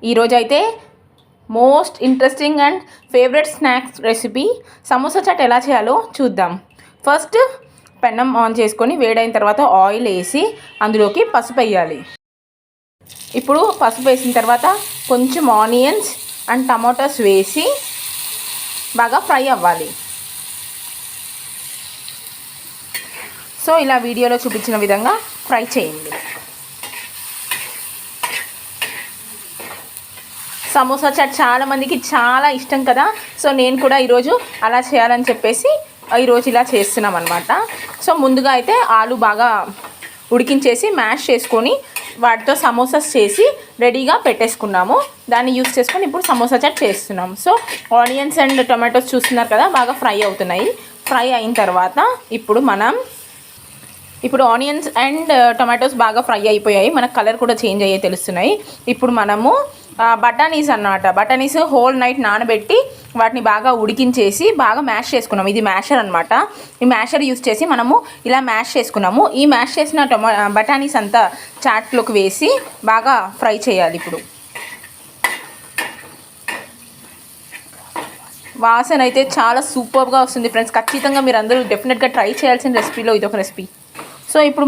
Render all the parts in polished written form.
ఈరోజు అయితే most interesting and favourite snacks recipe samosa chaat ఎలా చేయాలో చూద్దాం. ఫస్ట్ పెన్నం ఆన్ చేసుకొని వేడైన తర్వాత ఆయిల్ వేసి అందులోకి పసుపు వేయాలి. ఇప్పుడు పసుపు వేసిన తర్వాత కొంచెం ఆనియన్స్ అండ్ టమాటోస్ వేసి బాగా ఫ్రై అవ్వాలి. సో ఇలా వీడియోలో చూపించిన విధంగా ఫ్రై చేయండి. సమోసా చాట్ చాలామందికి చాలా ఇష్టం కదా. సో నేను కూడా ఈరోజు అలా చేయాలని చెప్పేసి ఈరోజు ఇలా చేస్తున్నాం అనమాట. సో ముందుగా అయితే ఆలు బాగా ఉడికించేసి మ్యాష్ చేసుకొని వాటితో సమోసాస్ చేసి రెడీగా పెట్టేసుకున్నాము. దాన్ని యూస్ చేసుకొని ఇప్పుడు సమోసా చాట్ చేస్తున్నాము. సో ఆనియన్స్ అండ్ టొమాటోస్ చూస్తున్నారు కదా, బాగా ఫ్రై అవుతున్నాయి. ఫ్రై అయిన తర్వాత ఇప్పుడు ఆనియన్స్ అండ్ టొమాటోస్ బాగా ఫ్రై అయిపోయాయి. మనకు కలర్ కూడా చేంజ్ అయ్యే తెలుస్తున్నాయి. ఇప్పుడు మనము బఠానీస్ అన్నమాట, బఠానీస్ హోల్ నైట్ నానబెట్టి వాటిని బాగా ఉడికించేసి బాగా మ్యాష్ చేసుకున్నాము. ఇది మ్యాషర్ అనమాట. ఈ మ్యాషర్ యూస్ చేసి మనము ఇలా మ్యాష్ చేసుకున్నాము. ఈ మ్యాష్ చేసిన బఠానీస్ అంతా చాట్లోకి వేసి బాగా ఫ్రై చేయాలి. ఇప్పుడు వాసన అయితే చాలా సూపర్గా వస్తుంది ఫ్రెండ్స్. ఖచ్చితంగా మీరు అందరూ డెఫినెట్గా ట్రై చేయాల్సిన రెసిపీలో ఇదొక రెసిపీ. సో ఇప్పుడు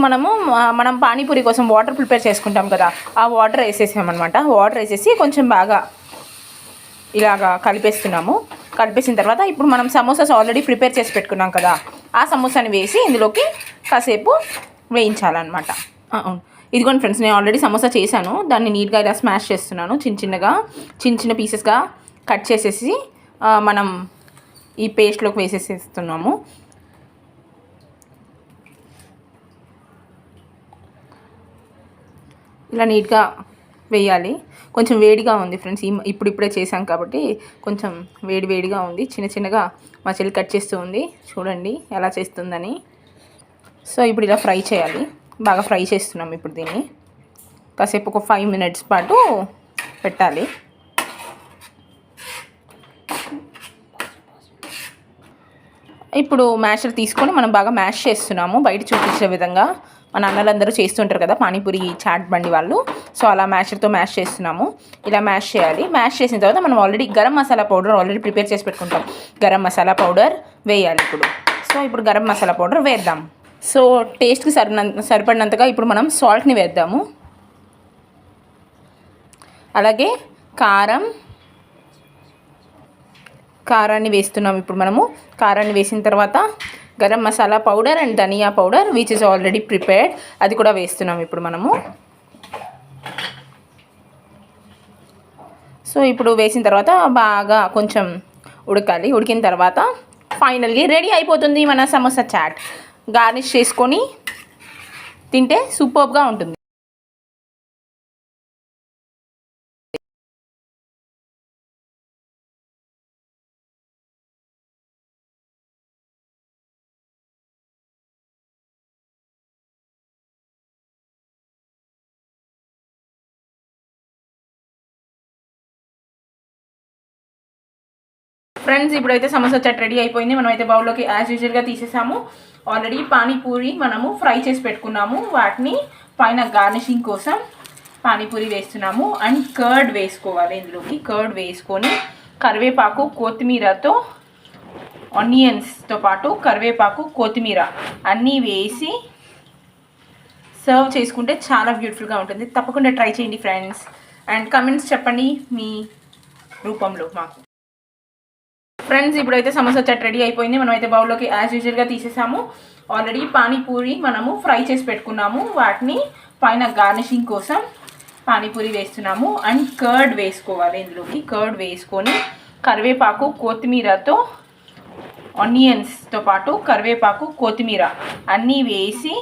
మనం పానీపూరి కోసం వాటర్ ప్రిపేర్ చేసుకుంటాం కదా, ఆ వాటర్ వేసేసామన్నమాట. వాటర్ వేసేసి కొంచెం బాగా ఇలాగా కలిపేస్తున్నాము. కలిపేసిన తర్వాత ఇప్పుడు మనం సమోసాస్ ఆల్రెడీ ప్రిపేర్ చేసి పెట్టుకున్నాం కదా, ఆ సమోసాని వేసి ఇందులోకి కాసేపు వేయించాలన్నమాట. ఇదిగోండి ఫ్రెండ్స్, నేను ఆల్రెడీ సమోసా చేశాను. దాన్ని నీట్గా ఇలా స్మాష్ చేస్తున్నాను. చిన్న పీసెస్గా కట్ చేసేసి మనం ఈ పేస్ట్లోకి వేసేసేస్తున్నాము. ఇలా నీట్గా వేయాలి. కొంచెం వేడిగా ఉంది ఫ్రెండ్స్, ఇప్పుడే చేసాం కాబట్టి కొంచెం వేడిగా ఉంది. చిన్నగా మా చెల్లి కట్ చేస్తూ ఉంది, చూడండి ఎలా చేస్తుందని. సో ఇప్పుడు ఇలా ఫ్రై చేయాలి. బాగా ఫ్రై చేస్తున్నాం. ఇప్పుడు దీన్ని కాసేపు ఒక 5 minutes పాటు పెట్టాలి. ఇప్పుడు మ్యాషర్ తీసుకొని మనం బాగా మ్యాష్ చేస్తున్నాము. బయట చూపించిన విధంగా మన అన్నలందరూ చేస్తుంటారు కదా పానీపూరి చాట్ బండి వాళ్ళు. సో అలా మ్యాషర్తో మ్యాష్ చేస్తున్నాము. ఇలా మ్యాష్ చేయాలి. మ్యాష్ చేసిన తర్వాత మనం already garam masala powder already prepare చేసి పెట్టుకుంటాం. గరం మసాలా పౌడర్ వేయాలి ఇప్పుడు. సో ఇప్పుడు గరం మసాలా పౌడర్ వేద్దాం. సో టేస్ట్కి సరిపడినంతగా ఇప్పుడు మనం సాల్ట్ని వేద్దాము. అలాగే కారాన్ని వేస్తున్నాం. ఇప్పుడు మనము కారాన్ని వేసిన తర్వాత garam masala powder and dhania powder which is already prepared, అది కూడా వేస్తున్నాం ఇప్పుడు మనము. సో ఇప్పుడు వేసిన తర్వాత బాగా కొంచెం ఉడకాలి. ఉడికిన తర్వాత ఫైనల్లీ రెడీ అయిపోతుంది మన సమోసా చాట్. గార్నిష్ చేసుకొని తింటే సూపర్గా ఉంటుంది. ఫ్రెండ్స్ ఇప్పుడైతే సమోసా చాట్ రెడీ అయిపోయింది. మనమైతే బౌల్లోకి యాజ్ యూజువల్గా తీసేసాము. ఆల్రెడీ పానీపూరి మనము ఫ్రై చేసి పెట్టుకున్నాము. వాటిని పైన గార్నిషింగ్ కోసం పానీపూరి వేస్తున్నాము. అండ్ కర్డ్ వేసుకోవాలి. ఇందులోకి కర్డ్ వేసుకొని కరివేపాకు కొత్తిమీరతో ఆనియన్స్తో పాటు కరివేపాకు కొత్తిమీర అన్నీ వేసి సర్వ్ చేసుకుంటే చాలా బ్యూటిఫుల్గా ఉంటుంది. తప్పకుండా ట్రై చేయండి ఫ్రెండ్స్. అండ్ కమెంట్స్ చెప్పండి మీ రూపంలో మాకు. ఫ్రెండ్స్ ఇప్పుడైతే సమోసా చాట్ రెడీ అయిపోయింది. మనమైతే బౌల్లోకి యాజ్ యూజువల్గా తీసేసాము. ఆల్రెడీ పానీపూరి మనము ఫ్రై చేసి పెట్టుకున్నాము. వాటిని పైన గార్నిషింగ్ కోసం పానీపూరి వేస్తున్నాము. అండ్ కర్డ్ వేసుకోవాలి. ఇందులోకి కర్డ్ వేసుకొని కరివేపాకు కొత్తిమీరతో ఆనియన్స్తో పాటు కరివేపాకు కొత్తిమీర అన్నీ వేసి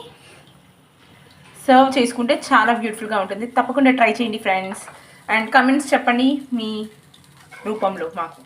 సర్వ్ చేసుకుంటే చాలా బ్యూటిఫుల్గా ఉంటుంది. తప్పకుండా ట్రై చేయండి ఫ్రెండ్స్. అండ్ కమెంట్స్ చెప్పండి మీ రూపంలో మాకు.